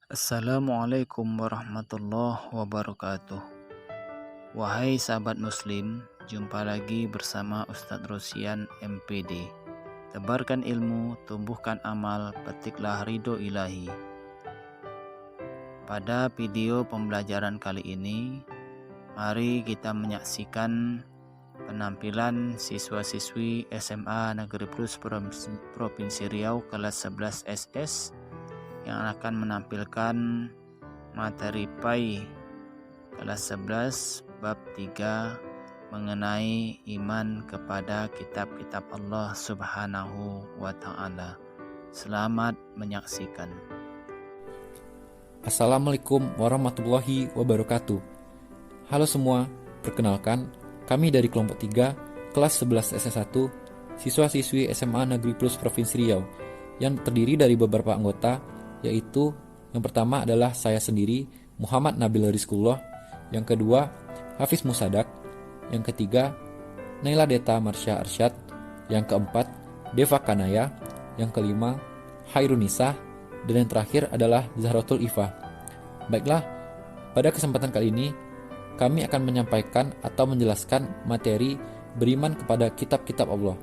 Assalamualaikum warahmatullahi wabarakatuh. Wahai sahabat muslim, jumpa lagi bersama Ustadz Rosian MPD. Tebarkan ilmu, tumbuhkan amal, petiklah ridho ilahi. Pada video pembelajaran kali ini, mari kita menyaksikan penampilan siswa-siswi SMA Negeri Plus Provinsi Riau kelas 11 SS yang akan menampilkan materi PAI kelas 11 bab 3 mengenai iman kepada kitab-kitab Allah Subhanahu wa Ta'ala. Selamat menyaksikan. Assalamualaikum warahmatullahi wabarakatuh. Halo semua, perkenalkan kami dari kelompok 3 kelas 11 SS1 siswa-siswi SMA Negeri Plus Provinsi Riau yang terdiri dari beberapa anggota, yaitu yang pertama adalah saya sendiri, Muhammad Nabil Rizkullah, yang kedua Hafiz Musadak, yang ketiga Naila Deta Marsha Arsyad, yang keempat Deva Kanaya, yang kelima Hairunisa, dan yang terakhir adalah Zahratul Ifa. Baiklah, pada kesempatan kali ini kami akan menyampaikan atau menjelaskan materi beriman kepada kitab-kitab Allah.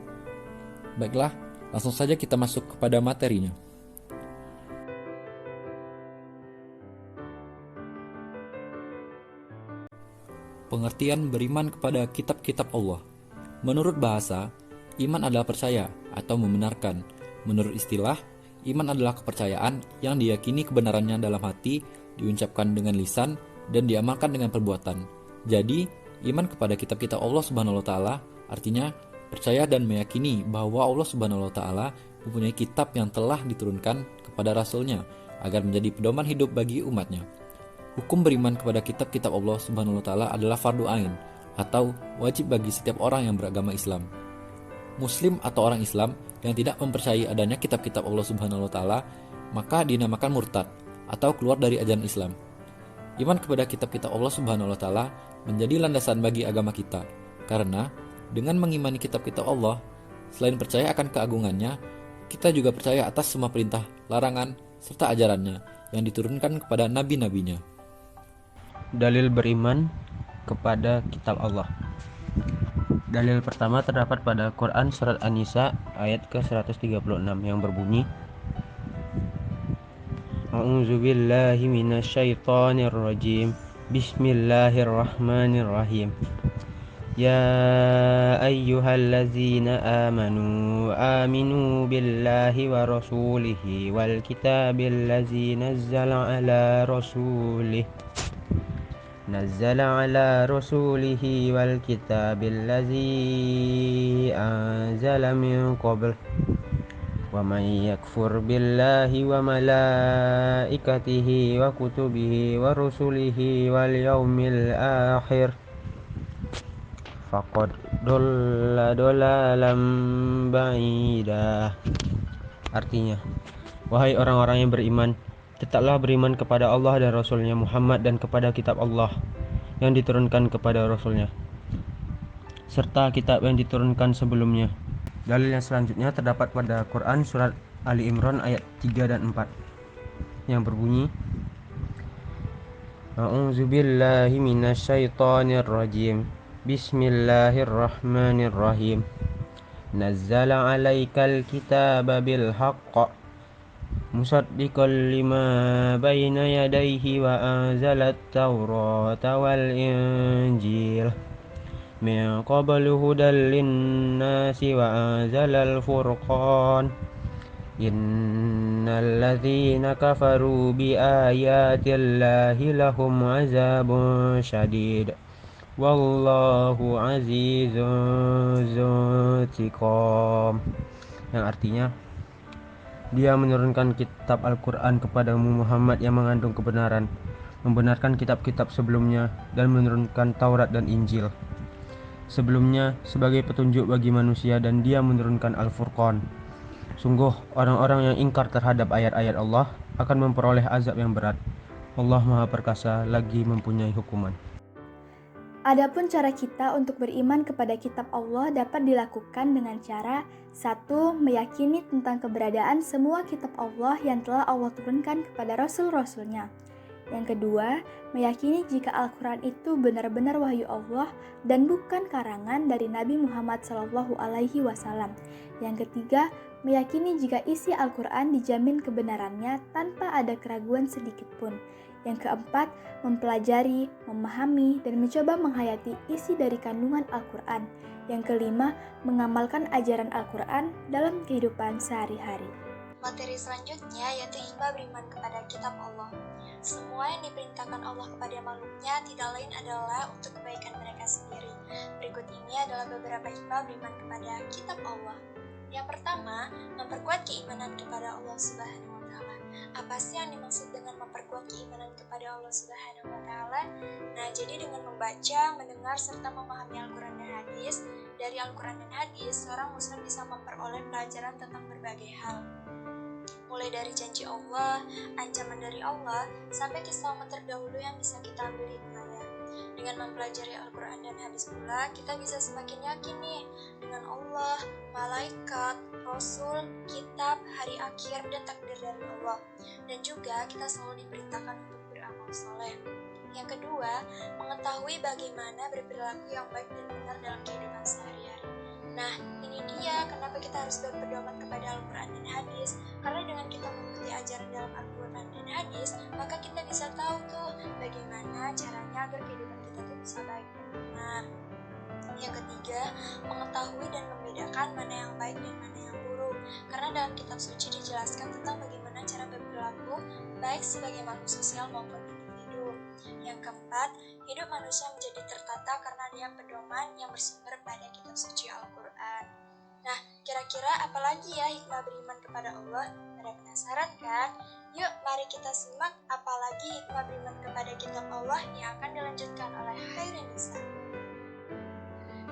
Baiklah, langsung saja kita masuk kepada materinya. Pengertian beriman kepada kitab-kitab Allah. Menurut bahasa, iman adalah percaya atau membenarkan. Menurut istilah, iman adalah kepercayaan yang diyakini kebenarannya dalam hati, diucapkan dengan lisan, dan diamalkan dengan perbuatan. Jadi, iman kepada kitab-kitab Allah Subhanahu wa Ta'ala artinya percaya dan meyakini bahwa Allah Subhanahu wa Ta'ala mempunyai kitab yang telah diturunkan kepada Rasul-Nya agar menjadi pedoman hidup bagi umatnya. Hukum beriman kepada kitab-kitab Allah Subhanahu wa Ta'ala adalah fardu ain atau wajib bagi setiap orang yang beragama Islam. Muslim atau orang Islam yang tidak mempercayai adanya kitab-kitab Allah Subhanahu wa Ta'ala maka dinamakan murtad atau keluar dari ajaran Islam. Iman kepada kitab-kitab Allah Subhanahu wa Ta'ala menjadi landasan bagi agama kita, karena dengan mengimani kitab-kitab Allah, selain percaya akan keagungannya, kita juga percaya atas semua perintah, larangan, serta ajarannya yang diturunkan kepada nabi-nabinya. Dalil beriman kepada kitab Allah. Dalil pertama terdapat pada Quran surat An-Nisa ayat ke-136 yang berbunyi, A'udzubillahi minasyaitonir rajim. Bismillahirrahmanirrahim. Ya ayyuhallazina aminu billahi wa rasulihi wal kitabil ladzi nazzala ala rasulihi wal kitabil ladzi anzala min qabl wa man yakfur billahi wa malaikatihi wa kutubihi wa rusulihi wal yaumil akhir faqad dhalla dhalalan ba'idah. Artinya, wahai orang-orang yang beriman, tetaplah beriman kepada Allah dan Rasul-Nya Muhammad dan kepada kitab Allah yang diturunkan kepada Rasul-Nya serta kitab yang diturunkan sebelumnya. Dalil yang selanjutnya terdapat pada Quran surat Ali Imran ayat 3 dan 4 yang berbunyi, A'udzubillahi minasyaitonir rajim. Bismillahirrahmanirrahim. Nazzala 'alaikal kitaba bil haqq musaddiqan lima baina yadayhi wa anzalat taurata wal injil min qablu hudal linnasi wa anzalal furqan innal ladzina kafaru bi ayatillahi lahum azabun syadid wallahu azizun dzuntiqam, yang artinya Dia menurunkan kitab Al-Quran kepadamu Muhammad yang mengandung kebenaran, membenarkan kitab-kitab sebelumnya, dan menurunkan Taurat dan Injil sebelumnya sebagai petunjuk bagi manusia, dan Dia menurunkan Al-Furqan. Sungguh orang-orang yang ingkar terhadap ayat-ayat Allah akan memperoleh azab yang berat. Allah Maha Perkasa lagi mempunyai hukuman. Adapun cara kita untuk beriman kepada kitab Allah dapat dilakukan dengan cara 1. Meyakini tentang keberadaan semua kitab Allah yang telah Allah turunkan kepada Rasul-Rasulnya. Yang kedua, meyakini jika Al-Quran itu benar-benar wahyu Allah dan bukan karangan dari Nabi Muhammad SAW. Yang ketiga, meyakini jika isi Al-Quran dijamin kebenarannya tanpa ada keraguan sedikit pun. Yang keempat, mempelajari, memahami, dan mencoba menghayati isi dari kandungan Al-Quran. Yang kelima, mengamalkan ajaran Al-Quran dalam kehidupan sehari-hari. Materi selanjutnya yaitu hikmah beriman kepada kitab Allah. Semua yang diperintahkan Allah kepada makhluknya tidak lain adalah untuk kebaikan mereka sendiri. Berikut ini adalah beberapa hikmah beriman kepada kitab Allah. Yang pertama, memperkuat keimanan kepada Allah Subhanahu wa Ta'ala. Apa sih yang dimaksud dengan memperkuat keimanan kepada Allah Subhanahu wa Ta'ala? Nah, jadi dengan membaca, mendengar, serta memahami Al-Quran dan hadis, dari Al-Quran dan hadis, seorang muslim bisa memperoleh pelajaran tentang berbagai hal. Mulai dari janji Allah, ancaman dari Allah, sampai kisah umat terdahulu yang bisa kita ambil hikmahnya. Dengan mempelajari Al-Quran dan hadis pula, kita bisa semakin yakin nih dengan Allah, malaikat, Rasul, kitab, hari akhir, dan takdir dari Allah. Dan juga kita selalu diperintahkan untuk beramal soleh. Yang kedua, mengetahui bagaimana berperilaku yang baik dan benar dalam kehidupan sehari-hari. Nah, ini dia kenapa kita harus berpedoman kepada Al-Quran dan hadis. Karena dengan kita mengikuti ajaran dalam Al-Quran dan hadis, maka kita bisa tahu tuh bagaimana caranya agar kehidupan kita tuh bisa baik dan benar. Yang ketiga, mengetahui dan membedakan mana yang baik dan mana yang buruk. Karena dalam kitab suci dijelaskan tentang bagaimana cara berperilaku baik sebagai makhluk sosial maupun individu. Yang keempat, hidup manusia menjadi tertata karena dia pedoman yang bersumber pada kitab suci Al-Quran. Nah, kira-kira apalagi ya hikmah beriman kepada Allah? Pada penasaran kan? Yuk, mari kita simak apalagi hikmah beriman kepada kitab Allah yang akan dilanjutkan oleh Hairunisa.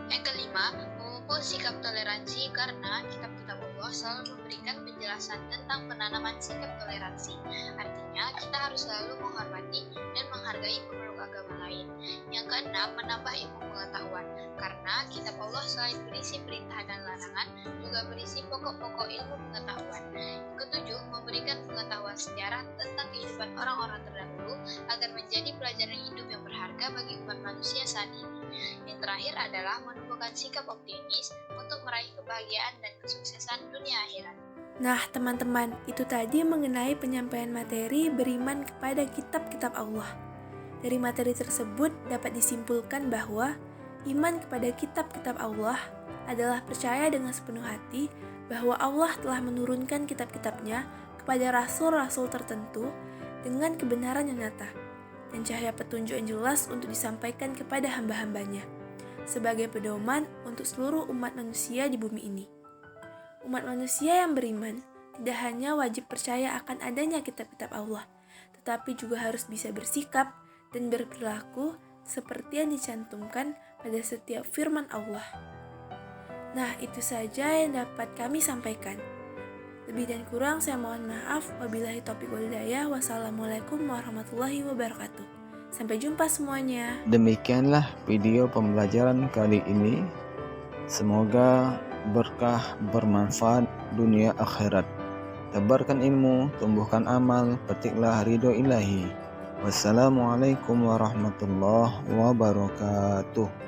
Yang kelima, memupuk sikap toleransi karena kitab-kitab Allah selalu memberikan penjelasan tentang penanaman sikap toleransi. Artinya, kita harus selalu menghormati dan menghargai pemeluk agama lain. Yang keenam, menambah ilmu pengetahuan karena kitab Allah selain berisi perintah dan larangan, juga berisi pokok-pokok ilmu pengetahuan. Yang ketujuh, memberikan pengetahuan sejarah tentang kehidupan orang-orang terdahulu agar menjadi pelajaran hidup yang berharga bagi umat manusia saat ini. Yang terakhir adalah menumbuhkan sikap optimis untuk meraih kebahagiaan dan kesuksesan dunia akhirat. Nah, teman-teman, itu tadi mengenai penyampaian materi beriman kepada kitab-kitab Allah. Dari materi tersebut dapat disimpulkan bahwa iman kepada kitab-kitab Allah adalah percaya dengan sepenuh hati bahwa Allah telah menurunkan kitab-kitabnya kepada rasul-rasul tertentu dengan kebenaran yang nyata dan cahaya petunjuk yang jelas untuk disampaikan kepada hamba-hambanya sebagai pedoman untuk seluruh umat manusia di bumi ini. Umat manusia yang beriman tidak hanya wajib percaya akan adanya kitab-kitab Allah, tetapi juga harus bisa bersikap dan berperilaku seperti yang dicantumkan pada setiap firman Allah. Nah, itu saja yang dapat kami sampaikan. Lebih dan kurang saya mohon maaf. Wabillahi taufiq wal hidayah. Wassalamualaikum warahmatullahi wabarakatuh. Sampai jumpa semuanya. Demikianlah video pembelajaran kali ini. Semoga berkah, bermanfaat dunia akhirat. Tebarkan ilmu, tumbuhkan amal, petiklah ridho ilahi. Wassalamualaikum warahmatullahi wabarakatuh.